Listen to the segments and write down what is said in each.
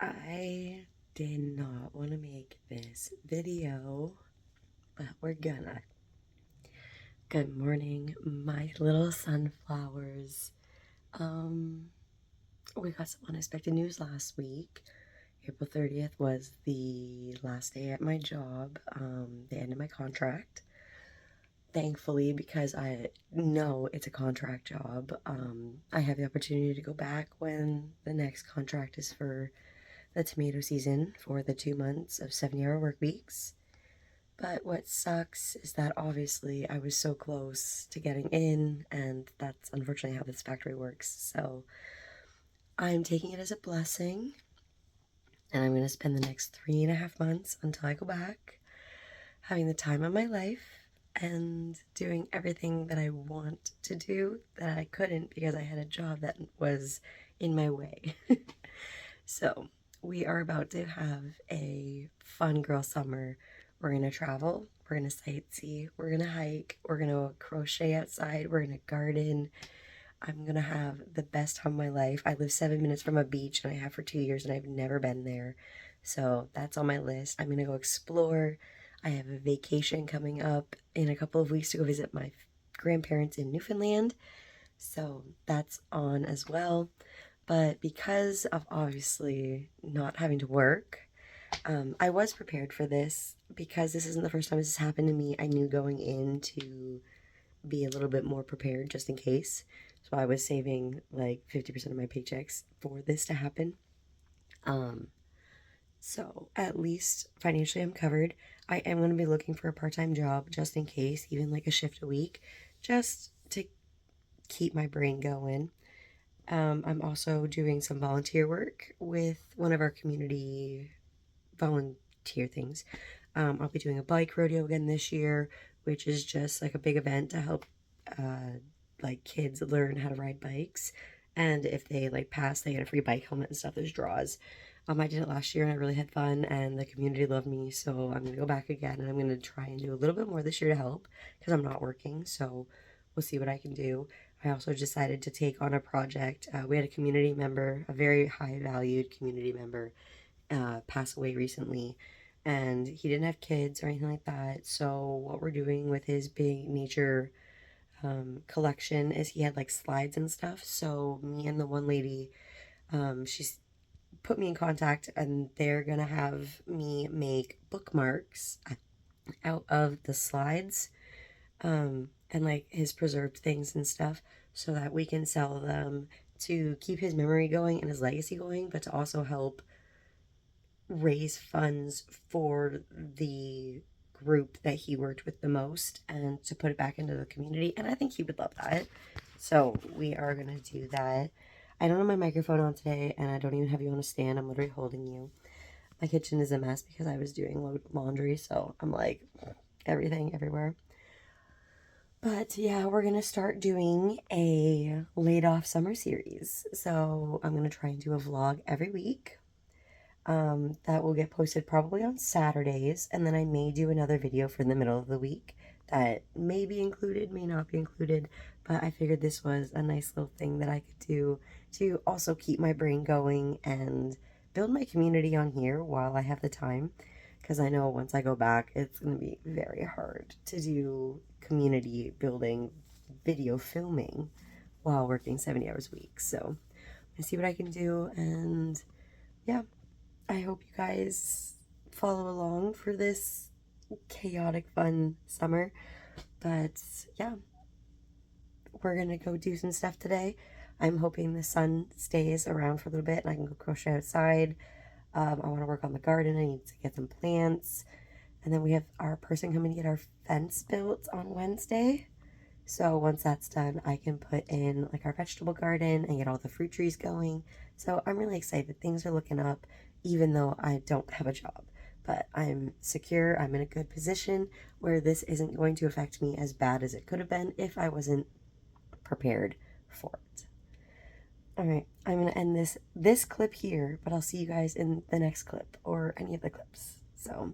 I did not want to make this video, but we're gonna. Good morning, my little sunflowers. We got some unexpected news last week. April 30th was the last day at my job, the end of my contract. Thankfully, because I know it's a contract job, I have the opportunity to go back when the next contract is for the tomato season for the 2 months of 70-hour work weeks. But what sucks is that obviously I was so close to getting in, and that's unfortunately how this factory works. So I'm taking it as a blessing, and I'm going to spend the next 3.5 months until I go back having the time of my life and doing everything that I want to do that I couldn't because I had a job that was in my way. So we are about to have a fun girl summer. We're going to travel, we're going to sightsee, we're going to hike, we're going to crochet outside, we're going to garden. I'm going to have the best time of my life. I live 7 minutes from a beach, and I have for 2 years, and I've never been there. So that's on my list. I'm going to go explore. I have a vacation coming up in a couple of weeks to go visit my grandparents in Newfoundland. So that's on as well. But because of obviously not having to work, I was prepared for this because this isn't the first time this has happened to me. I knew going in to be a little bit more prepared just in case. So I was saving like 50% of my paychecks for this to happen. So at least financially I'm covered. I am going to be looking for a part-time job just in case, even like a shift a week, just to keep my brain going. I'm also doing some volunteer work with one of our community volunteer things. I'll be doing a bike rodeo again this year, which is just like a big event to help like kids learn how to ride bikes. And if they like pass, they get a free bike helmet and stuff. There's draws. I did it last year and I really had fun, and the community loved me, so I'm gonna go back again, and I'm gonna try and do a little bit more this year to help because I'm not working. So we'll see what I can do. I also decided to take on a project. We had a community member, a very high valued community member, pass away recently, and he didn't have kids or anything like that. So what we're doing with his big nature collection is he had like slides and stuff. So me and the one lady, she's put me in contact, and they're gonna have me make bookmarks out of the slides, and like his preserved things and stuff, so that we can sell them to keep his memory going and his legacy going, but to also help raise funds for the group that he worked with the most and to put it back into the community. And I think he would love that. So we are going to do that. I don't have my microphone on today, and I don't even have you on a stand. I'm literally holding you. My kitchen is a mess because I was doing laundry, so I'm like everything everywhere. But yeah, we're going to start doing a laid off summer series. So I'm going to try and do a vlog every week. That will get posted probably on Saturdays, and then I may do another video for the middle of the week that may be included, may not be included, but I figured this was a nice little thing that I could do to also keep my brain going and build my community on here while I have the time, because I know once I go back, it's going to be very hard to do community building video filming while working 70 hours a week. So I'm going to see what I can do, and yeah, I hope you guys follow along for this chaotic, fun summer. But yeah, we're gonna go do some stuff today. I'm hoping the sun stays around for a little bit and I can go crochet outside. I want to work on the garden. I need to get some plants. And then we have our person coming to get our fence built on Wednesday. So once that's done, I can put in like our vegetable garden and get all the fruit trees going. So I'm really excited. Things are looking up, even though I don't have a job. But I'm secure. I'm in a good position where this isn't going to affect me as bad as it could have been if I wasn't prepared for it. All right, I'm going to end this clip here, but I'll see you guys in the next clip or any of the clips. So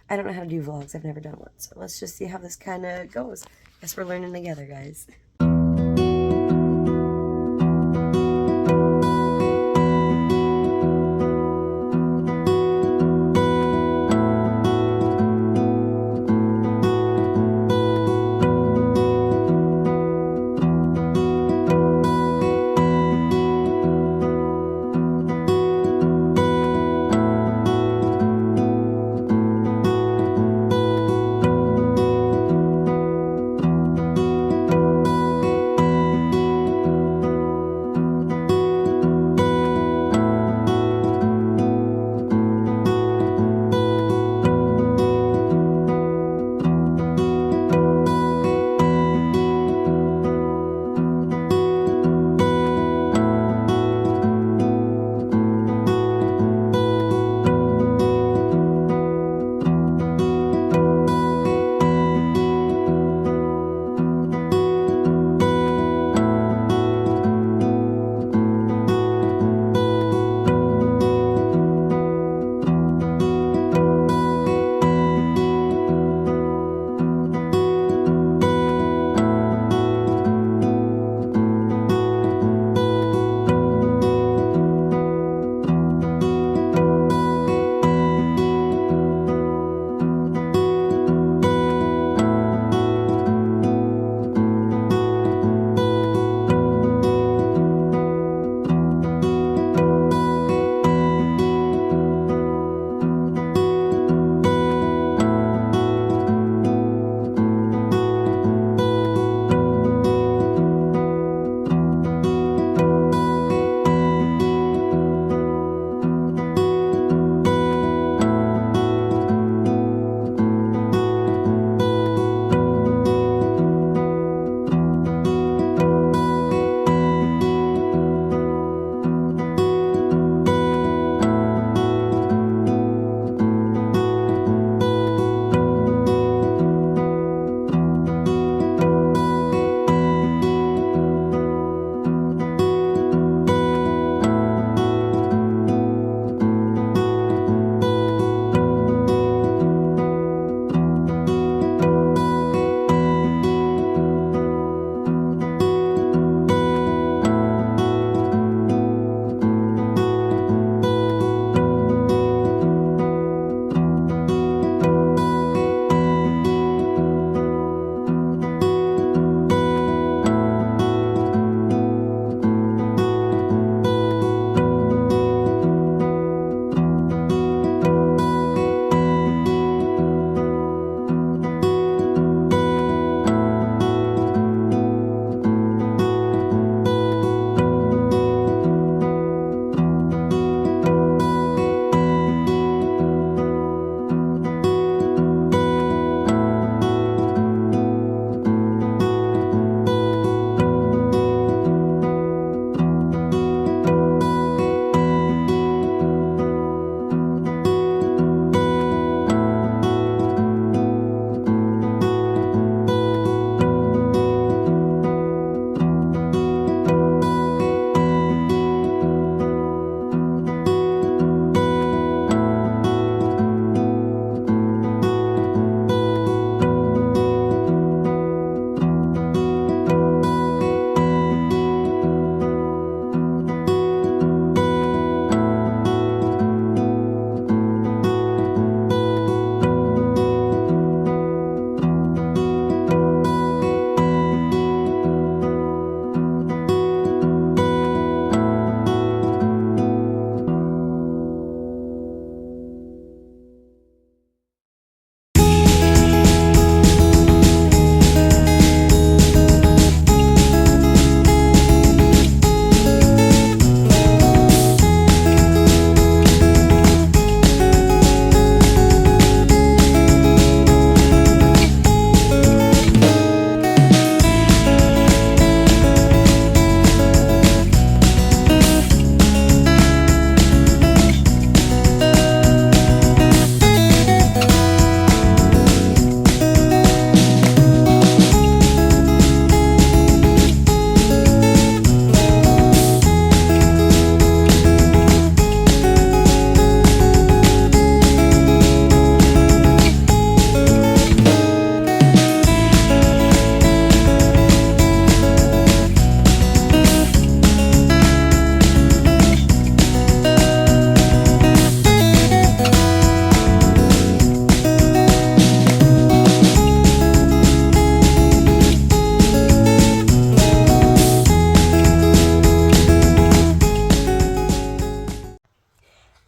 I don't know how to do vlogs. I've never done one. So let's just see how this kind of goes. Guess we're learning together, guys.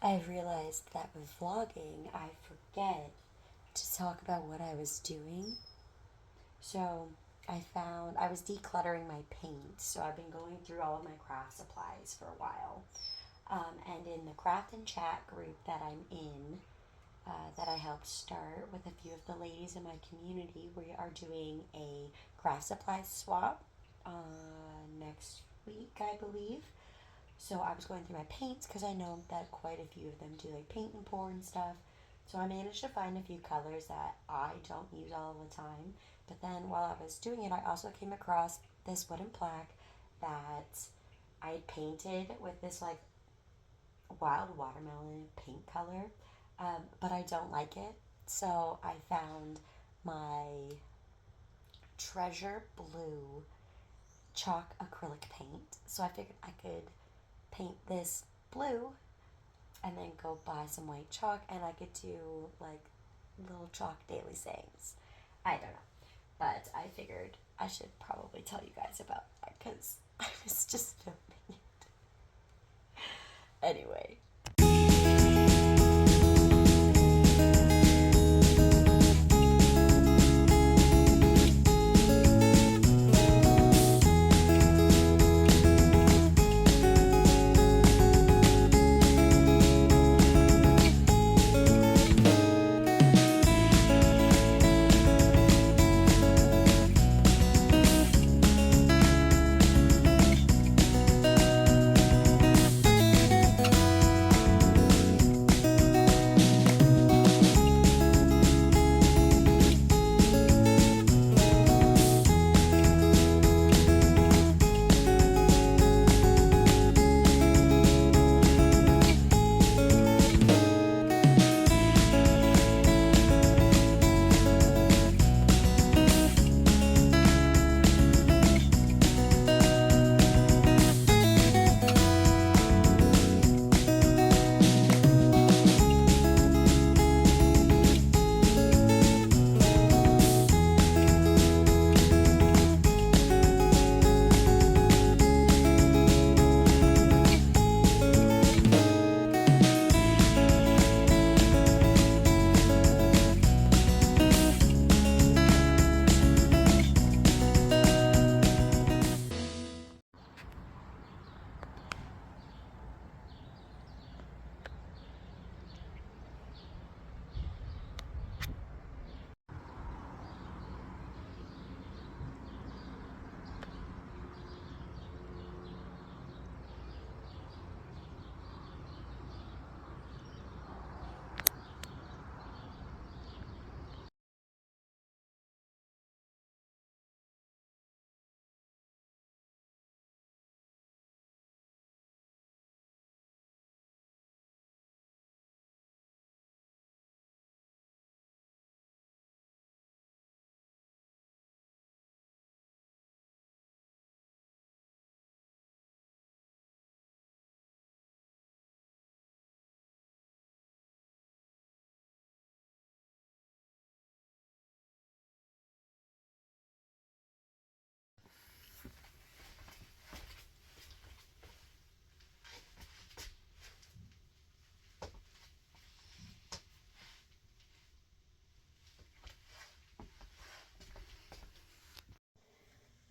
I realized that with vlogging, I forget to talk about what I was doing. So I was decluttering my paint. So I've been going through all of my craft supplies for a while. And in the craft and chat group that I'm in, that I helped start with a few of the ladies in my community, we are doing a craft supplies swap next week, I believe. So I was going through my paints because I know that quite a few of them do like paint and pour and stuff. So I managed to find a few colors that I don't use all the time. But then while I was doing it, I also came across this wooden plaque that I had painted with this like wild watermelon paint color, but I don't like it. So I found my treasure blue chalk acrylic paint. So I figured I could paint this blue and then go buy some white chalk and I could do like little chalk daily sayings. I don't know. But I figured I should probably tell you guys about that because I was just filming it. Anyway.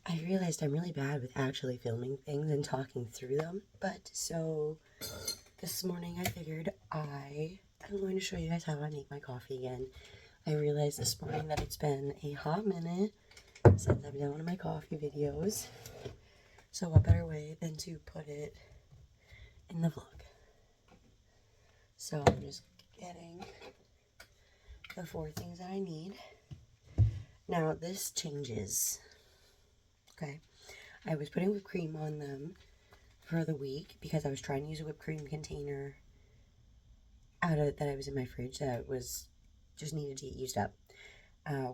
I realized I'm really bad with actually filming things and talking through them. But so this morning I figured am going to show you guys how I make my coffee again. I realized this morning that it's been a hot minute since I've done one of my coffee videos. So what better way than to put it in the vlog. So I'm just getting the 4 things that I need. Now this changes. Okay. I was putting whipped cream on them for the week because I was trying to use a whipped cream container that I was in my fridge that was just needed to get used up.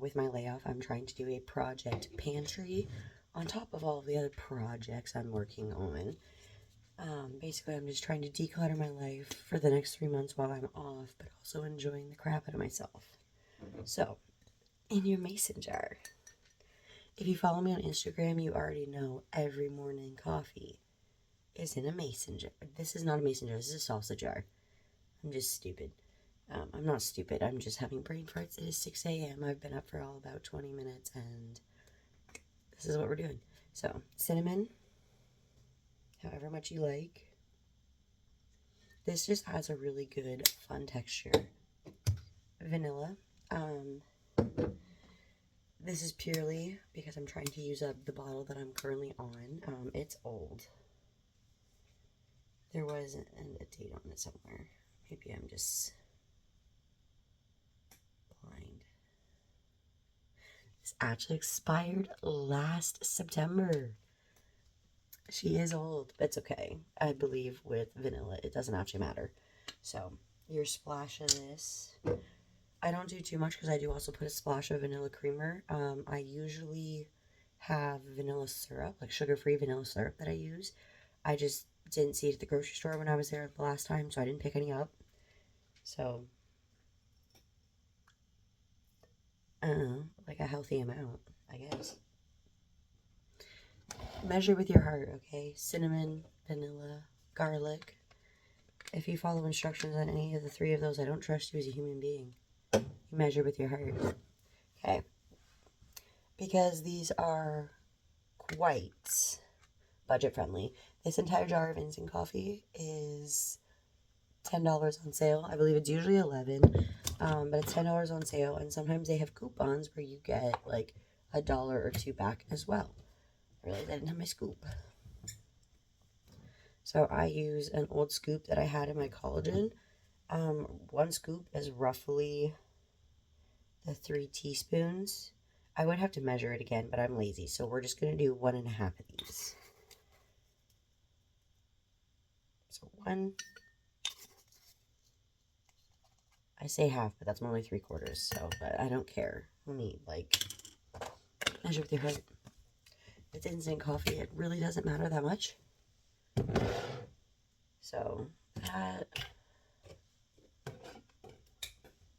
With my layoff, I'm trying to do a project pantry on top of all of the other projects I'm working on. Basically, I'm just trying to declutter my life for the next 3 months while I'm off, but also enjoying the crap out of myself. So, in your mason jar. If you follow me on Instagram, you already know every morning coffee is in a mason jar. This is not a mason jar, this is a salsa jar. I'm just stupid. I'm not stupid. I'm just having brain farts. It is 6 a.m. I've been up for all about 20 minutes, and this is what we're doing. So, cinnamon, however much you like. This just has a really good, fun texture. Vanilla. This is purely because I'm trying to use up the bottle that I'm currently on. It's old. There was a date on it somewhere. Maybe I'm just blind. This actually expired last September. She is old. It's okay. I believe with vanilla, it doesn't actually matter. So, your splash of this. I don't do too much because I do also put a splash of vanilla creamer. I usually have vanilla syrup, like sugar-free vanilla syrup that I use. I just didn't see it at the grocery store when I was there the last time, so I didn't pick any up. So, I don't know, like a healthy amount, I guess. Measure with your heart, okay? Cinnamon, vanilla, garlic. If you follow instructions on any of the three of those, I don't trust you as a human being. You measure with your heart. Okay. Because these are quite budget friendly. This entire jar of instant coffee is $10 on sale. I believe it's usually $11, but it's $10 on sale, and sometimes they have coupons where you get like $1 or $2 back as well. I realized I didn't have my scoop. So I use an old scoop that I had in my collagen. One scoop is roughly the 3 teaspoons. I would have to measure it again, but I'm lazy, so we're just going to do 1.5 of these. So 1. I say half, but that's only 3/4, so, but I don't care. Only, like, measure with your heart. It's instant coffee. It really doesn't matter that much. So, that...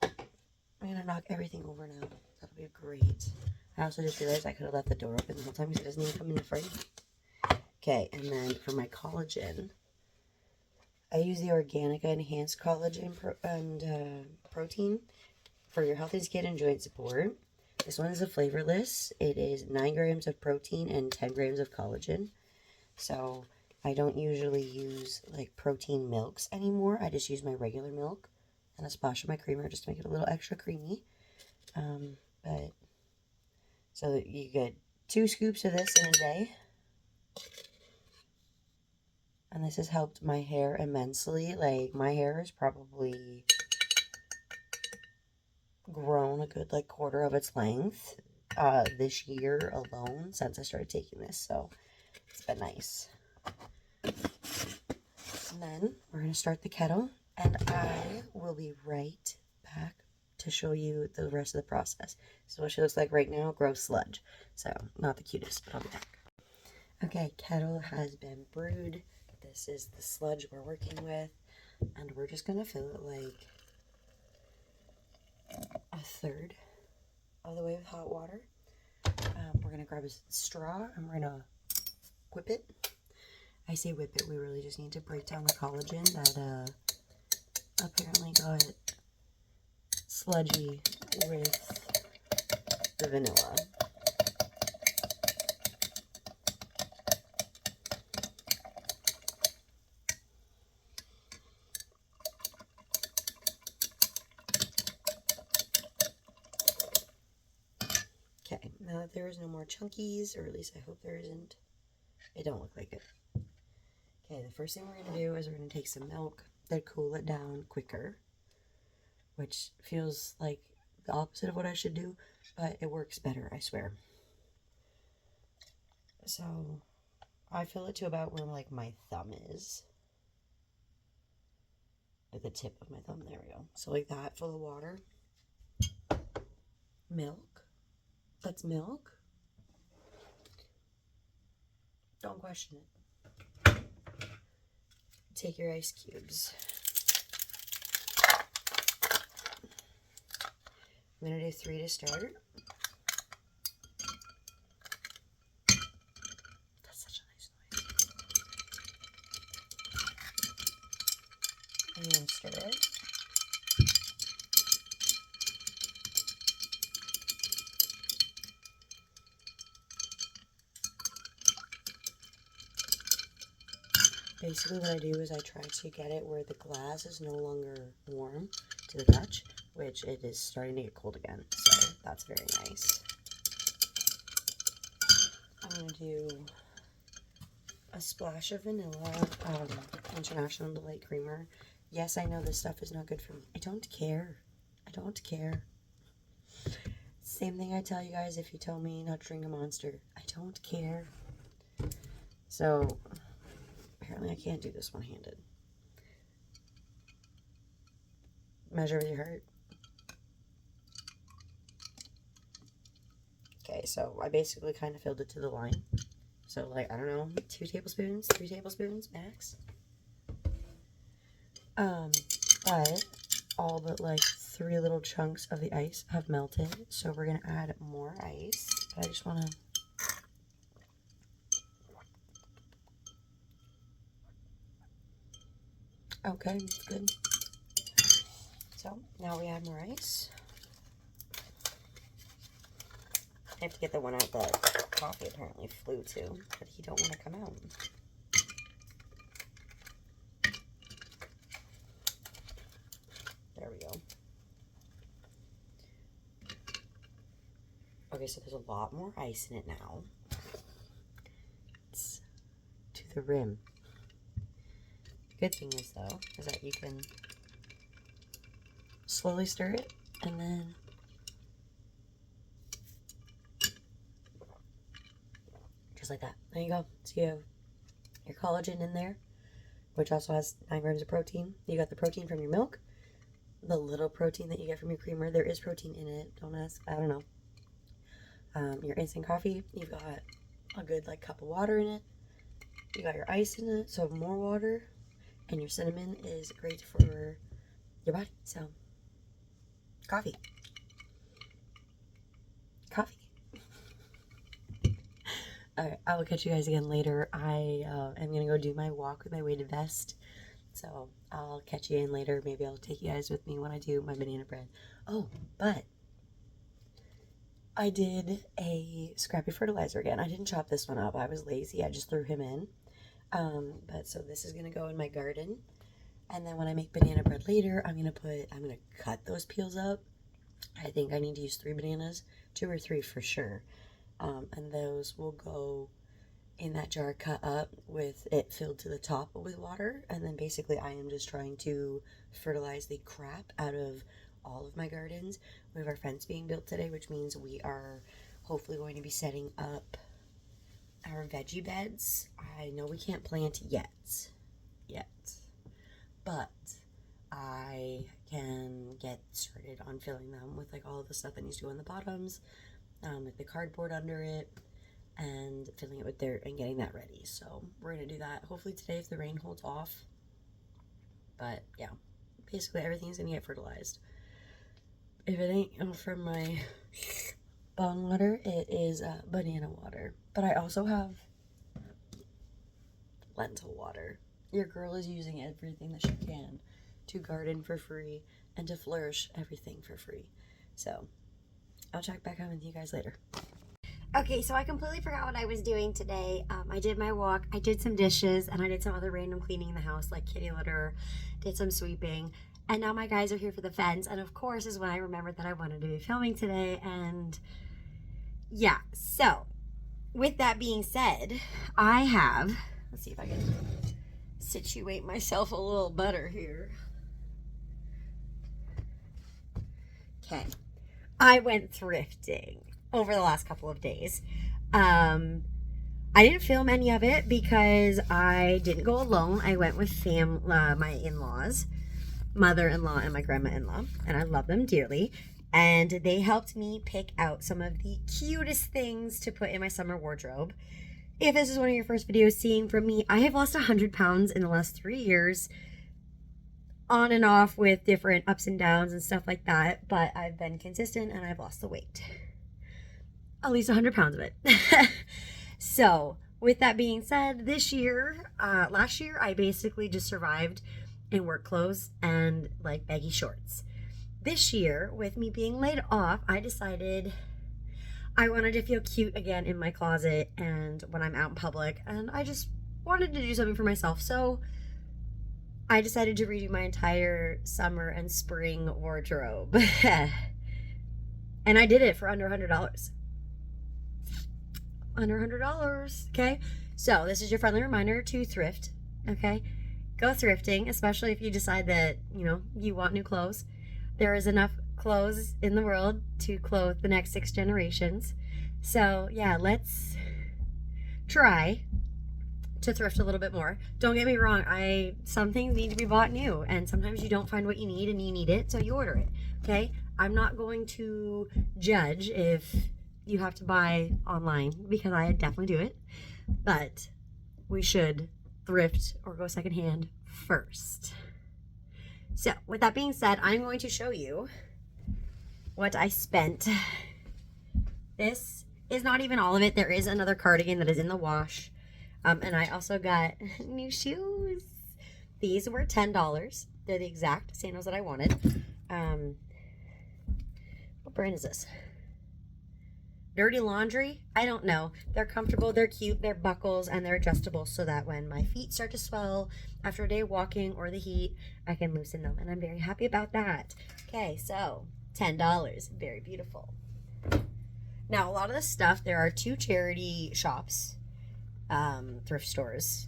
I'm going to knock everything over now. That'll be great. I also just realized I could have left the door open the whole time because it doesn't even come in the frame. Okay, and then for my collagen, I use the Organica Enhanced Collagen Protein for your healthy skin and joint support. This one is a flavorless. It is 9 grams of protein and 10 grams of collagen. So I don't usually use like protein milks anymore. I just use my regular milk and a splash of my creamer just to make it a little extra creamy. But so you get 2 scoops of this in a day. And this has helped my hair immensely. Like, my hair has probably grown a good, like, quarter of its length this year alone since I started taking this. So, it's been nice. And then, we're going to start the kettle. And I will be right back to show you the rest of the process. So, what she looks like right now, gross sludge. So, not the cutest, but I'll be back. Okay, kettle has been brewed. This is the sludge we're working with, and we're just going to fill it like 1/3 of the way with hot water. We're going to grab a straw, and we're going to whip it. I say whip it, we really just need to break down the collagen that apparently got sludgy with the vanilla. Okay, now that there is no more chunkies, or at least I hope there isn't. It don't look like it. Okay, the first thing we're going to do is we're going to take some milk that cool it down quicker, which feels like the opposite of what I should do, but it works better, I swear. So, I fill it to about where, like, my thumb is. Like the tip of my thumb, there we go. So, like that, full of water. Milk. That's milk. Don't question it. Take your ice cubes. I'm going to do 3 to start. That's such a nice noise. And then stir it. Basically what I do is I try to get it where the glass is no longer warm to the touch, which it is starting to get cold again, so that's very nice. I'm going to do a splash of vanilla, International Delight Creamer. Yes, I know this stuff is not good for me. I don't care. I don't care. Same thing I tell you guys if you tell me not to drink a Monster. I don't care. So, apparently I can't do this one-handed. Measure with your heart. Okay, so I basically kind of filled it to the line. So, like, I don't know, 2 tablespoons, 3 tablespoons max. But all but like 3 little chunks of the ice have melted, so we're gonna add more ice. But I just wanna okay, that's good. So now we add more ice. I have to get the one out that coffee apparently flew to, but he don't want to come out. There we go. Okay, so there's a lot more ice in it now. It's to the rim. The good thing is, though, is that you can slowly stir it, and then just like that. There you go. So you have your collagen in there, which also has 9 grams of protein. You got the protein from your milk, the little protein that you get from your creamer. There is protein in it. Don't ask. I don't know. Your instant coffee, you've got a good like cup of water in it. You got your ice in it, so more water. And your cinnamon is great for your body. So, coffee. Coffee. Alright, I will catch you guys again later. I am going to go do my walk with my weighted vest. So, I'll catch you in later. Maybe I'll take you guys with me when I do my banana bread. Oh, but I did a scrappy fertilizer again. I didn't chop this one up. I was lazy. I just threw him in. But so this is going to go in my garden. And then when I make banana bread later, I'm going to cut those peels up. I think I need to use 3 bananas, 2 or 3 for sure. And those will go in that jar cut up with it filled to the top with water. And then basically I am just trying to fertilize the crap out of all of my gardens. We have our fence being built today, which means we are hopefully going to be setting up our veggie beds. I know we can't plant yet, but I can get started on filling them with like all of the stuff that needs to go in the bottoms, like the cardboard under it, and filling it with dirt and getting that ready. So we're gonna do that hopefully today if the rain holds off. But yeah, basically everything's gonna get fertilized. If it ain't from my bong water, it is banana water. But I also have lentil water. Your girl is using everything that she can to garden for free and to flourish everything for free. So I'll check back on with you guys later. Okay, so I completely forgot what I was doing today. I did my walk, I did some dishes, and I did some other random cleaning in the house, like kitty litter, did some sweeping. And now my guys are here for the fence, and of course is when I remembered that I wanted to be filming today. And yeah, so with that being said, I have, let's see if I can situate myself a little better here. Okay, I went thrifting over the last couple of days. I didn't film any of it because I didn't go alone. I went with my in-laws, mother-in-law and my grandma-in-law, and I love them dearly. And they helped me pick out some of the cutest things to put in my summer wardrobe. If this is one of your first videos seeing from me, I have lost 100 pounds in the last 3 years, on and off with different ups and downs and stuff like that. But I've been consistent and I've lost the weight. At least 100 pounds of it. So with that being said, last year, I basically just survived in work clothes and like baggy shorts. This year, with me being laid off, I decided I wanted to feel cute again in my closet and when I'm out in public, and I just wanted to do something for myself. So I decided to redo my entire summer and spring wardrobe. And I did it for under $100. Under $100. Okay. So this is your friendly reminder to thrift. Okay. Go thrifting, especially if you decide that, you want new clothes. There is enough clothes in the world to clothe the next 6 generations. So yeah, let's try to thrift a little bit more. Don't get me wrong, some things need to be bought new, and sometimes you don't find what you need and you need it, so you order it. Okay? I'm not going to judge if you have to buy online, because I definitely do it. But we should thrift or go secondhand first. So, with that being said, I'm going to show you what I spent. This is not even all of it. There is another cardigan that is in the wash. And I also got new shoes. These were $10. They're the exact sandals that I wanted. What brand is this? Dirty Laundry? I don't know. They're comfortable, they're cute, they're buckles, and they're adjustable so that when my feet start to swell after a day of walking or the heat, I can loosen them. And I'm very happy about that. Okay, so $10. Very beautiful. Now, a lot of this stuff, there are 2 charity shops, thrift stores,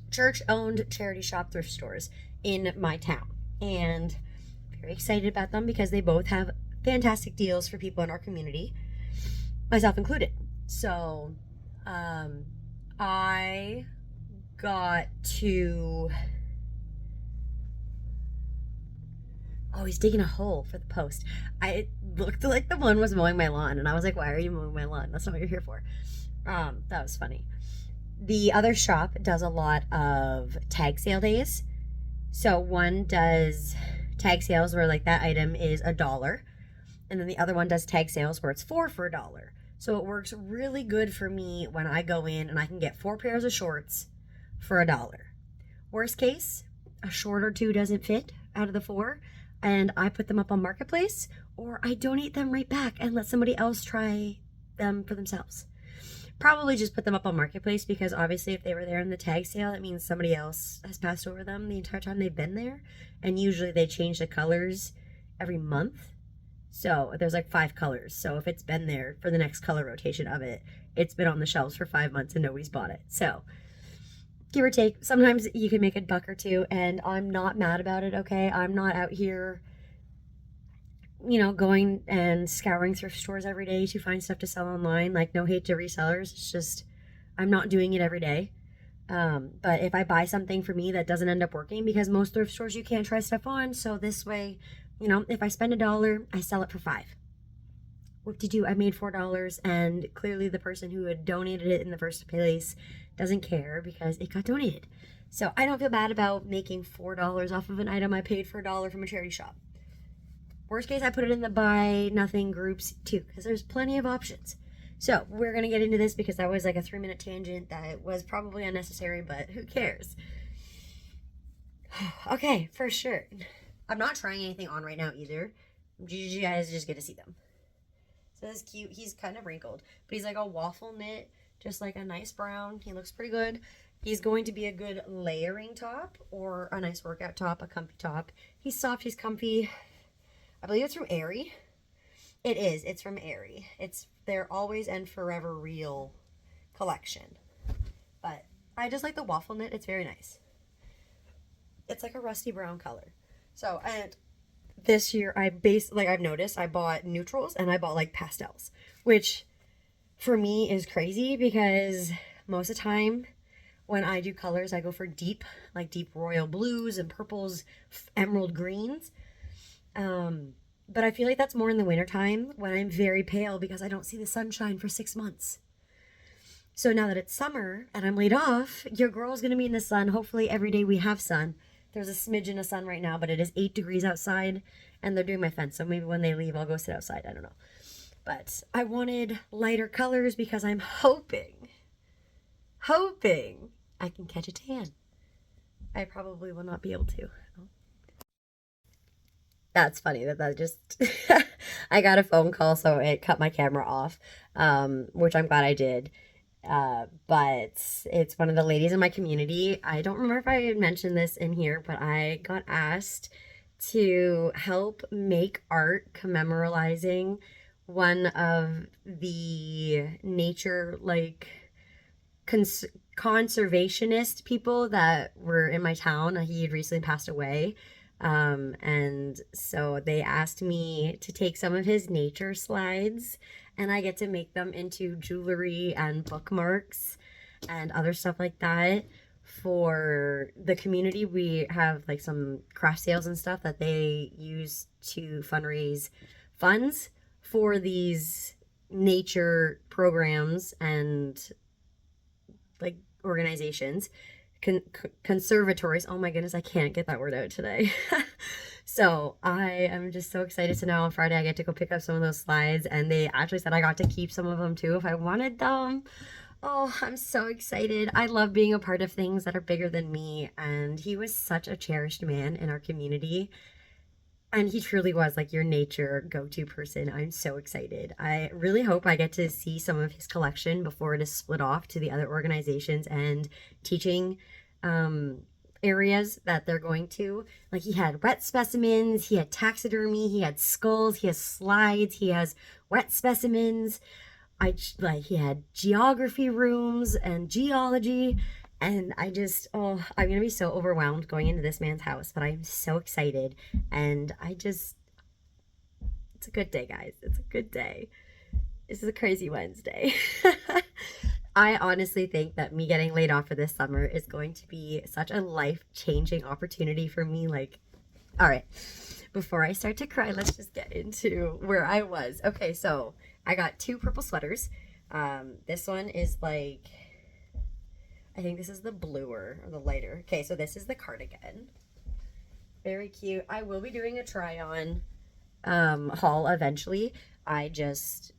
church-owned charity shop thrift stores in my town. And I'm very excited about them because they both have fantastic deals for people in our community, myself included. So, I got to... Oh, he's digging a hole for the post. I looked like the one was mowing my lawn, and I was like, why are you mowing my lawn? That's not what you're here for. That was funny. The other shop does a lot of tag sale days. So one does tag sales where like that item is $1, and then the other one does tag sales where it's 4 for $1. So it works really good for me when I go in and I can get 4 pairs of shorts for $1. Worst case, a short or 2 doesn't fit out of the 4, and I put them up on Marketplace, or I donate them right back and let somebody else try them for themselves. Probably just put them up on Marketplace, because obviously if they were there in the tag sale, that means somebody else has passed over them the entire time they've been there. And usually they change the colors every month. So there's like 5 colors. So if it's been there for the next color rotation of it, it's been on the shelves for 5 months and nobody's bought it. So give or take, sometimes you can make a buck or 2, and I'm not mad about it, okay? I'm not out here, going and scouring thrift stores every day to find stuff to sell online. Like, no hate to resellers. It's just, I'm not doing it every day. But if I buy something for me that doesn't end up working, because most thrift stores you can't try stuff on, so this way, if I spend $1, I sell it for $5. Whoop-de-doo, I made $4, and clearly the person who had donated it in the first place doesn't care because it got donated. So I don't feel bad about making $4 off of an item I paid for $1 from a charity shop. Worst case, I put it in the buy nothing groups too, because there's plenty of options. So we're going to get into this because that was like a 3-minute tangent that was probably unnecessary, but who cares? Okay, for sure. I'm not trying anything on right now either. You guys just get to see them. So this is cute. He's kind of wrinkled, but he's like a waffle knit, just like a nice brown. He looks pretty good. He's going to be a good layering top or a nice workout top, a comfy top. He's soft, he's comfy. I believe it's from Aerie. It is. It's from Aerie. It's their Always and Forever Real collection. But I just like the waffle knit. It's very nice. It's like a rusty brown color. So, and this year I've noticed I bought neutrals and I bought like pastels, which for me is crazy because most of the time when I do colors, I go for deep royal blues and purples, emerald greens. But I feel like that's more in the wintertime when I'm very pale because I don't see the sunshine for 6 months. So now that it's summer and I'm laid off, your girl's going to be in the sun. Hopefully every day we have sun. There's a smidgen of sun right now, but it is 8 degrees outside and they're doing my fence. So maybe when they leave, I'll go sit outside. I don't know. But I wanted lighter colors because I'm hoping I can catch a tan. I probably will not be able to. That's funny that just I got a phone call, so it cut my camera off, which I'm glad I did. But it's one of the ladies in my community. I don't remember if I had mentioned this in here, but I got asked to help make art commemorizing one of the nature, like, cons- conservationist people that were in my town. He had recently passed away. And so they asked me to take some of his nature slides, and I get to make them into jewelry and bookmarks and other stuff like that for the community. We have like some craft sales and stuff that they use to fundraise funds for these nature programs and like organizations, conservatories. Oh my goodness, I can't get that word out today. So I am just so excited to know on Friday I get to go pick up some of those slides, and they actually said I got to keep some of them too if I wanted them. Oh, I'm so excited. I love being a part of things that are bigger than me, and he was such a cherished man in our community. And he truly was like your nature go-to person. I'm so excited. I really hope I get to see some of his collection before it is split off to the other organizations and teaching areas that they're going to. Like, he had wet specimens, he had taxidermy, he had skulls, he has slides, he has wet specimens. He had geography rooms and geology, and I'm gonna be so overwhelmed going into this man's house, but I'm so excited. And it's a good day, guys. It's a good day. This is a crazy Wednesday. I honestly think that me getting laid off for this summer is going to be such a life changing opportunity for me. Like, all right, before I start to cry, let's just get into where I was. Okay, so I got two purple sweaters. This one is like, I think this is the bluer or the lighter. Okay, so this is the cardigan. Very cute. I will be doing a try on haul eventually. I just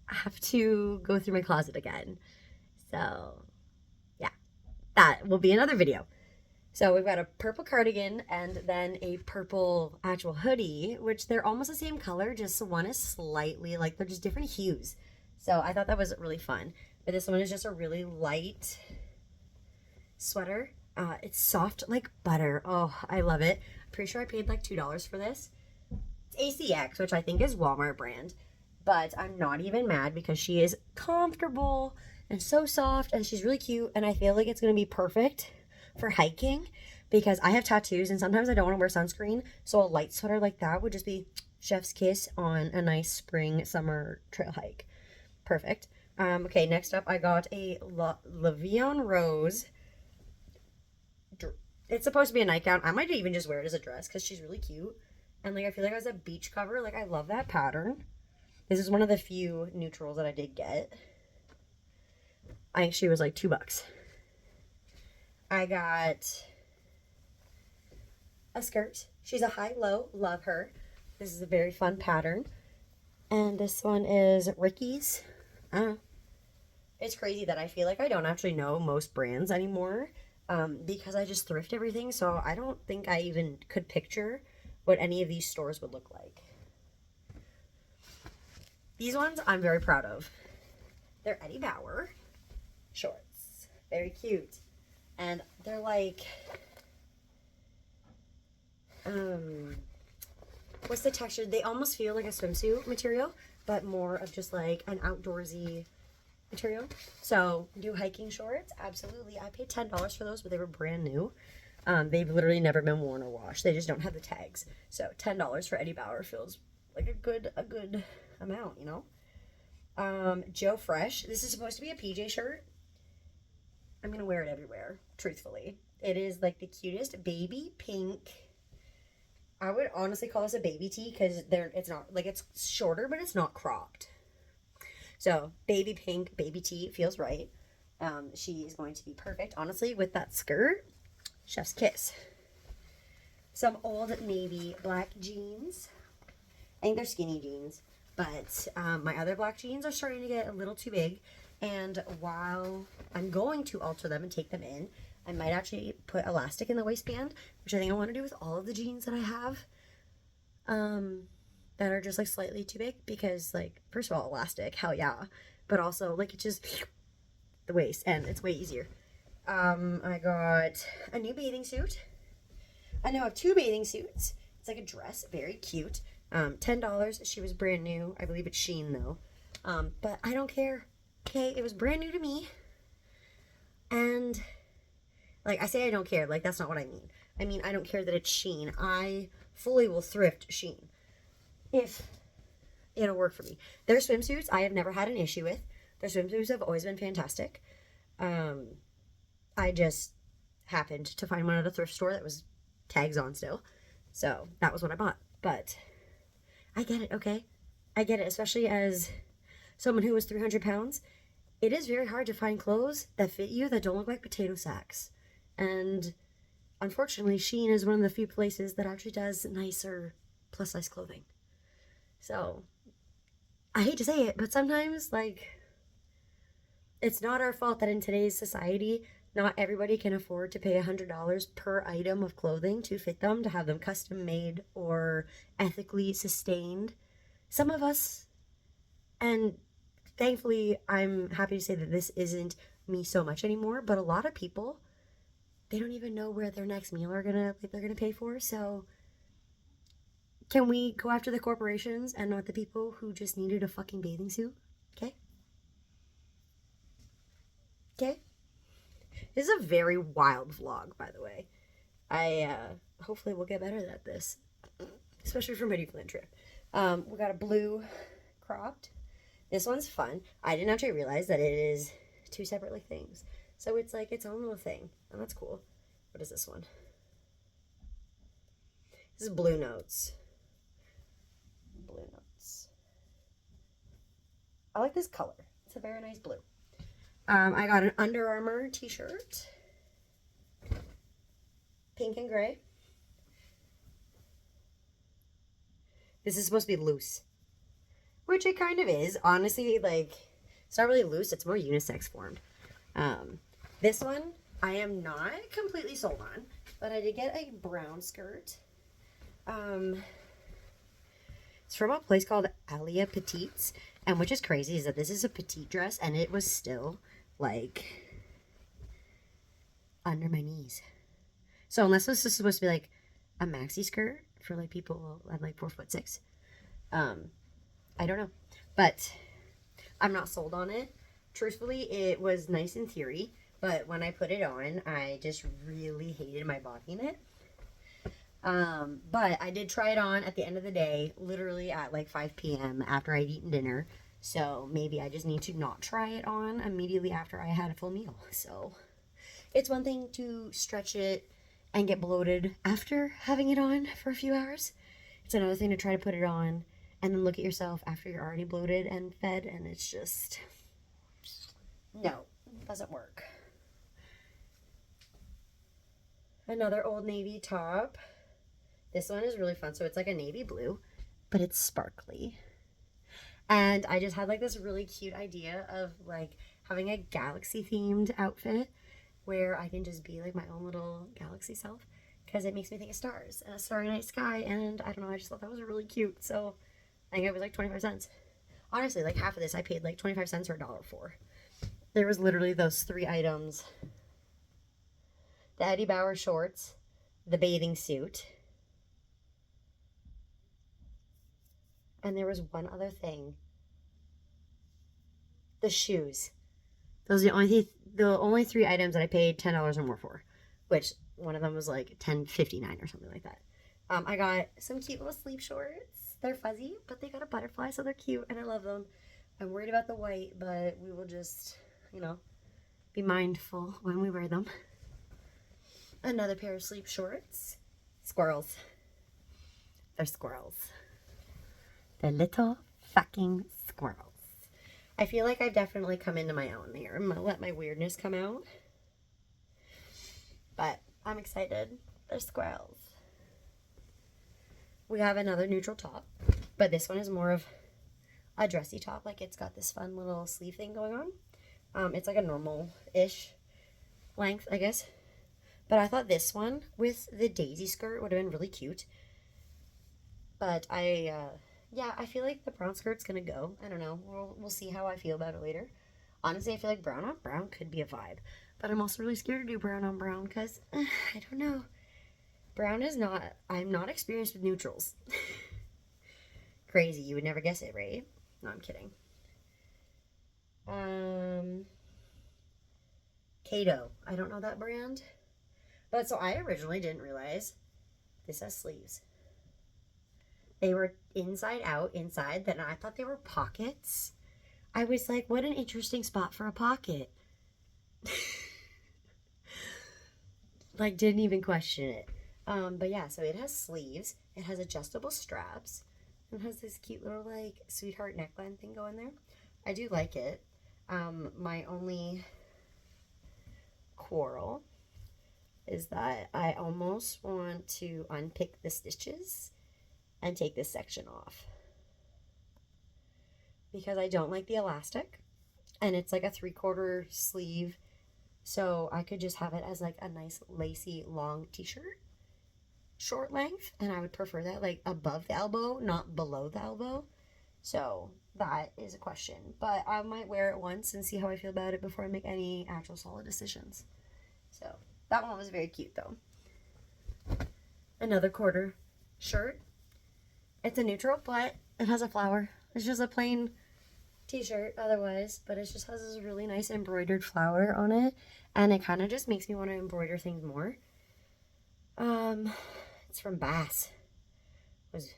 have to go through my closet again. So, yeah, that will be another video. So we've got a purple cardigan and then a purple actual hoodie, which they're almost the same color, just one is slightly like they're just different hues. So I thought that was really fun. But this one is just a really light sweater. It's soft like butter. Oh, I love it. I'm pretty sure I paid like $2 for this. It's ACX, which I think is Walmart brand. But I'm not even mad because she is comfortable and so soft, and she's really cute, and I feel like it's going to be perfect for hiking because I have tattoos and sometimes I don't want to wear sunscreen. So a light sweater like that would just be chef's kiss on a nice spring summer trail hike. Perfect. Okay, next up I got a Le'Veon Rose. It's supposed to be a nightgown. I might even just wear it as a dress because she's really cute. And like I feel like it was a beach cover. Like, I love that pattern. This is one of the few neutrals that I did get. I think she was like $2. I got a skirt. She's a high-low. Love her. This is a very fun pattern. And this one is Ricky's. It's crazy that I feel like I don't actually know most brands anymore because I just thrift everything. So I don't think I even could picture what any of these stores would look like. These ones I'm very proud of. They're Eddie Bauer shorts. Very cute. And they're like, what's the texture? They almost feel like a swimsuit material, but more of just like an outdoorsy material. So, do hiking shorts? Absolutely. I paid $10 for those, but they were brand new. They've literally never been worn or washed. They just don't have the tags. So, $10 for Eddie Bauer feels like a good amount, you know? Joe Fresh. This is supposed to be a PJ shirt. I'm gonna wear it everywhere, truthfully. It is like the cutest baby pink. I would honestly call this a baby tee because it's not like, it's shorter, but it's not cropped. So baby pink, baby tee feels right. She is going to be perfect, honestly, with that skirt. Chef's kiss. Some old navy black jeans. I think they're skinny jeans, but my other black jeans are starting to get a little too big. And while I'm going to alter them and take them in, I might actually put elastic in the waistband, which I think I want to do with all of the jeans that I have that are just like slightly too big because, like, first of all, elastic, hell yeah. But also, like, it just, the waist, and it's way easier. I got a new bathing suit. I now have two bathing suits. It's like a dress, very cute. $10. She was brand new. I believe it's Shein though. But I don't care. Okay, it was brand new to me. And like I say I don't care, like that's not what I mean. I mean I don't care that it's Shein. I fully will thrift Shein if it'll work for me. Their swimsuits I have never had an issue with. Their swimsuits have always been fantastic. I just happened to find one at a thrift store that was tags on still. So that was what I bought. But I get it, okay? I get it, especially as someone who was 300 pounds. It is very hard to find clothes that fit you that don't look like potato sacks. And unfortunately, Shein is one of the few places that actually does nicer plus size clothing. So I hate to say it, but sometimes, like, it's not our fault that in today's society, not everybody can afford to pay $100 per item of clothing to fit them, to have them custom made or ethically sustained. Some of us, and thankfully, I'm happy to say that this isn't me so much anymore, but a lot of people, they don't even know where their next meal they're gonna pay for. So can we go after the corporations and not the people who just needed a fucking bathing suit? Okay? Okay? This is a very wild vlog, by the way. I hopefully we'll get better at this, especially for midi flint trip. We got a blue cropped. This one's fun. I didn't actually realize that it is two separate like things, so it's like its own little thing, and that's cool. What is this one? This is Blue Notes. Blue Notes. I like this color. It's a very nice blue. I got an Under Armour t-shirt. Pink and gray. This is supposed to be loose. Which it kind of is. Honestly, like, it's not really loose. It's more unisex formed. This one, I am not completely sold on. But I did get a brown skirt. It's from a place called Alia Petites. And which is crazy is that this is a petite dress. And it was still, like, under my knees. So unless this is supposed to be, like, a maxi skirt for, like, people at, like, 4'6", I don't know. But I'm not sold on it. Truthfully, it was nice in theory. But when I put it on, I just really hated my body in it. But I did try it on at the end of the day, literally at like 5 p.m. after I'd eaten dinner. So maybe I just need to not try it on immediately after I had a full meal. So it's one thing to stretch it and get bloated after having it on for a few hours. It's another thing to try to put it on and then look at yourself after you're already bloated and fed, and it's just, no, it doesn't work. Another Old Navy top. This one is really fun. So it's like a navy blue, but it's sparkly. And I just had like this really cute idea of like having a galaxy themed outfit where I can just be like my own little galaxy self, because it makes me think of stars and a starry night sky. And I don't know, I just thought that was really cute. So I think it was like 25 cents. Honestly, like half of this I paid like 25 cents or $1 for. There was literally those 3 items. The Eddie Bauer shorts, the bathing suit, and there was one other thing. The shoes. Those are the only 3 items that I paid $10 or more for, which one of them was like $10.59 or something like that. I got some cute little sleep shorts. They're fuzzy, but they got a butterfly, so they're cute, and I love them. I'm worried about the white, but we will just, be mindful when we wear them. Another pair of sleep shorts. Squirrels. They're squirrels. They're little fucking squirrels. I feel like I've definitely come into my own here. I'm gonna let my weirdness come out. But I'm excited. They're squirrels. We have another neutral top, but this one is more of a dressy top. Like, it's got this fun little sleeve thing going on. It's like a normal-ish length, I guess. But I thought this one with the daisy skirt would have been really cute. But I feel like the brown skirt's gonna go. I don't know. We'll see how I feel about it later. Honestly, I feel like brown on brown could be a vibe. But I'm also really scared to do brown on brown because I don't know. Brown is not, I'm not experienced with neutrals. Crazy. You would never guess it, right? No, I'm kidding. Kato. I don't know that brand. But so I originally didn't realize this has sleeves. They were inside out, inside, then I thought they were pockets. I was like, what an interesting spot for a pocket. Like, didn't even question it. But yeah, so it has sleeves. It has adjustable straps. It has this cute little, like, sweetheart neckline thing going there. I do like it. My only quarrel is that I almost want to unpick the stitches and take this section off. Because I don't like the elastic. And it's like a 3/4 sleeve. So I could just have it as like a nice lacy long t-shirt. Short length. And I would prefer that like above the elbow, not below the elbow. So that is a question. But I might wear it once and see how I feel about it before I make any actual solid decisions. So that one was very cute though. Another quarter shirt. It's a neutral, but it has a flower. It's just a plain t-shirt otherwise, but it just has this really nice embroidered flower on it, and it kind of just makes me want to embroider things more. It's from Bass. It's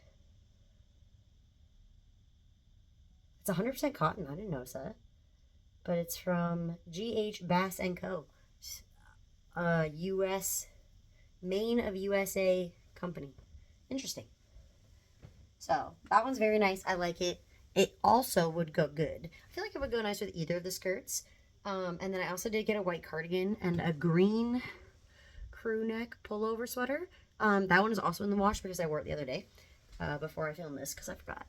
100% cotton. I didn't notice that, but it's from GH Bass and Co. U.S. Maine of USA company. Interesting. So that one's very nice. I like it. It also would go good. I feel like it would go nice with either of the skirts. And then I also did get a white cardigan and a green crew neck pullover sweater. That one is also in the wash because I wore it the other day before I filmed this because I forgot.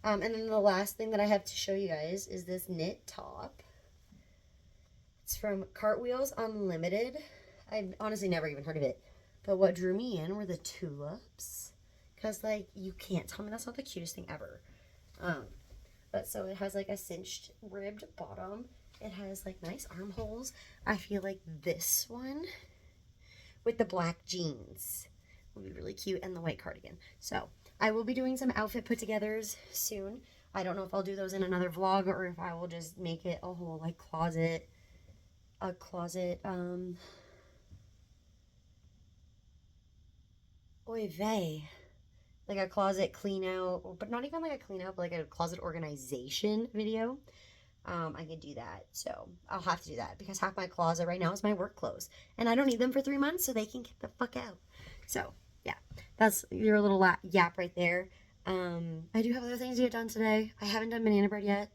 And then the last thing that I have to show you guys is this knit top. It's from Cartwheels Unlimited. I've honestly never even heard of it. But what drew me in were the tulips. Because, like, you can't tell me that's not the cutest thing ever. But so it has like a cinched ribbed bottom. It has like nice armholes. I feel like this one with the black jeans will be really cute, and the white cardigan. So I will be doing some outfit put togethers soon. I don't know if I'll do those in another vlog or if I will just make it a whole like closet, oy vey. Like a closet clean out, but not even like a clean out, but like a closet organization video. I could do that. So I'll have to do that because half my closet right now is my work clothes. And I don't need them for 3 months, so they can get the fuck out. So yeah, that's your little yap right there. I do have other things to get done today. I haven't done banana bread yet.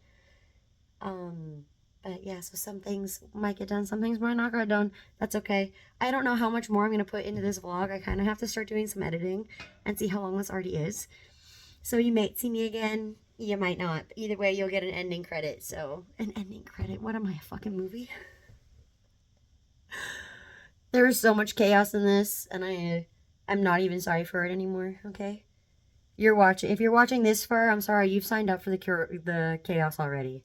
But yeah, so some things might get done, some things might not get done. That's okay. I don't know how much more I'm going to put into this vlog. I kind of have to start doing some editing and see how long this already is. So you might see me again. You might not. Either way, you'll get an ending credit. So, an ending credit? What am I, a fucking movie? There is so much chaos in this, and I'm not even sorry for it anymore, okay? If you're watching this far, I'm sorry, you've signed up for the chaos already.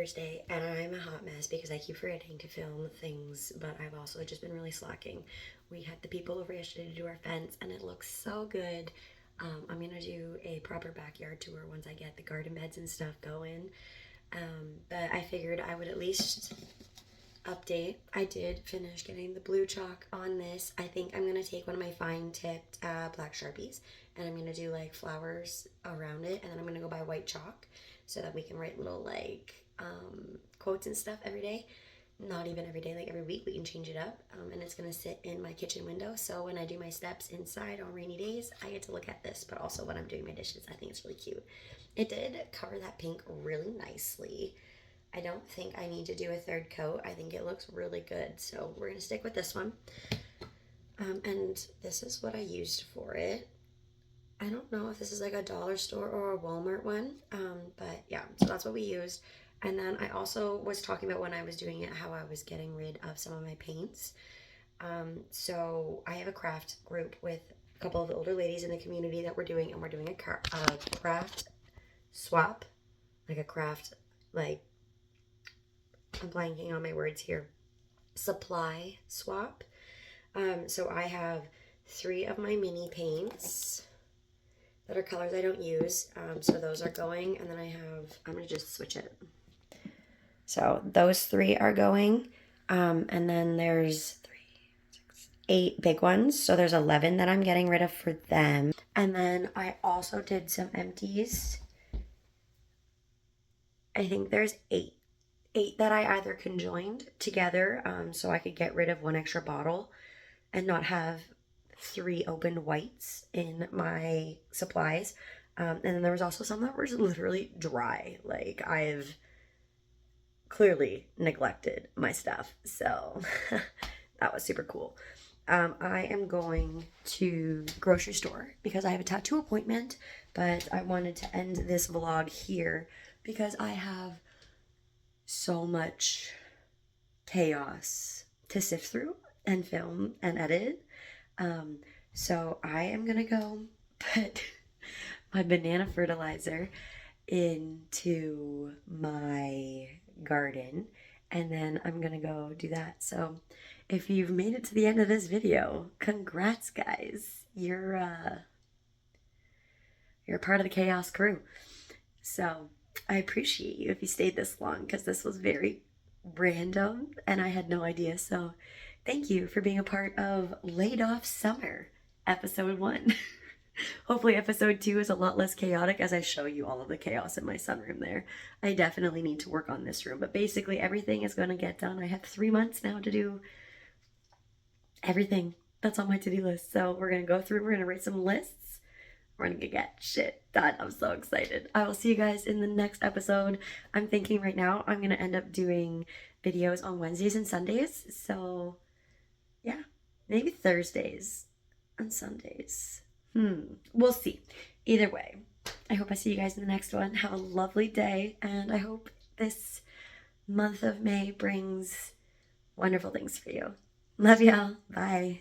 Thursday, and I'm a hot mess because I keep forgetting to film things, but I've also just been really slacking. We had the people over yesterday to do our fence, and it looks so good. I'm gonna do a proper backyard tour once I get the garden beds and stuff going. But I figured I would at least update. I did finish getting the blue chalk on this. I think I'm gonna take one of my fine tipped black Sharpies, and I'm gonna do like flowers around it, and then I'm gonna go buy white chalk so that we can write little like quotes and stuff every day. Not even every day, like every week we can change it up. And it's gonna sit in my kitchen window, so when I do my steps inside on rainy days, I get to look at this. But also when I'm doing my dishes, I think it's really cute. It did cover that pink really nicely. I don't think I need to do a third coat. I think it looks really good, so we're gonna stick with this one. And this is what I used for it. I don't know if this is like a dollar store or a Walmart one, but yeah, so that's what we used. And then I also was talking about when I was doing it how I was getting rid of some of my paints. So I have a craft group with a couple of older ladies in the community that we're doing, and we're doing a craft swap, like a craft, like, I'm blanking on my words here, supply swap. So I have 3 of my mini paints that are colors I don't use. So those are going, and then I'm gonna just switch it. So those 3 are going, and then there's 3, 6, 8 big ones. So there's 11 that I'm getting rid of for them. And then I also did some empties. I think there's 8 that I either conjoined together, so I could get rid of 1 extra bottle and not have 3 open whites in my supplies. And then there was also some that were literally dry. Like, I've clearly neglected my stuff, so that was super cool. I am going to grocery store because I have a tattoo appointment, but I wanted to end this vlog here because I have so much chaos to sift through and film and edit. So I am gonna go put my banana fertilizer into my garden, and then I'm gonna go do that. So if you've made it to the end of this video, congrats guys. You're part of the chaos crew. So I appreciate you if you stayed this long, because this was very random and I had no idea. So thank you for being a part of Laid Off Summer, episode 1. Hopefully episode 2 is a lot less chaotic as I show you all of the chaos in my sunroom there. I definitely need to work on this room, but basically everything is going to get done. I have 3 months now to do everything that's on my to-do list. So we're going to go through, we're going to write some lists. We're going to get shit done. I'm so excited. I will see you guys in the next episode. I'm thinking right now I'm going to end up doing videos on Wednesdays and Sundays. So yeah, maybe Thursdays and Sundays. We'll see. Either way, I hope I see you guys in the next one. Have a lovely day, and I hope this month of May brings wonderful things for you. Love y'all. Bye.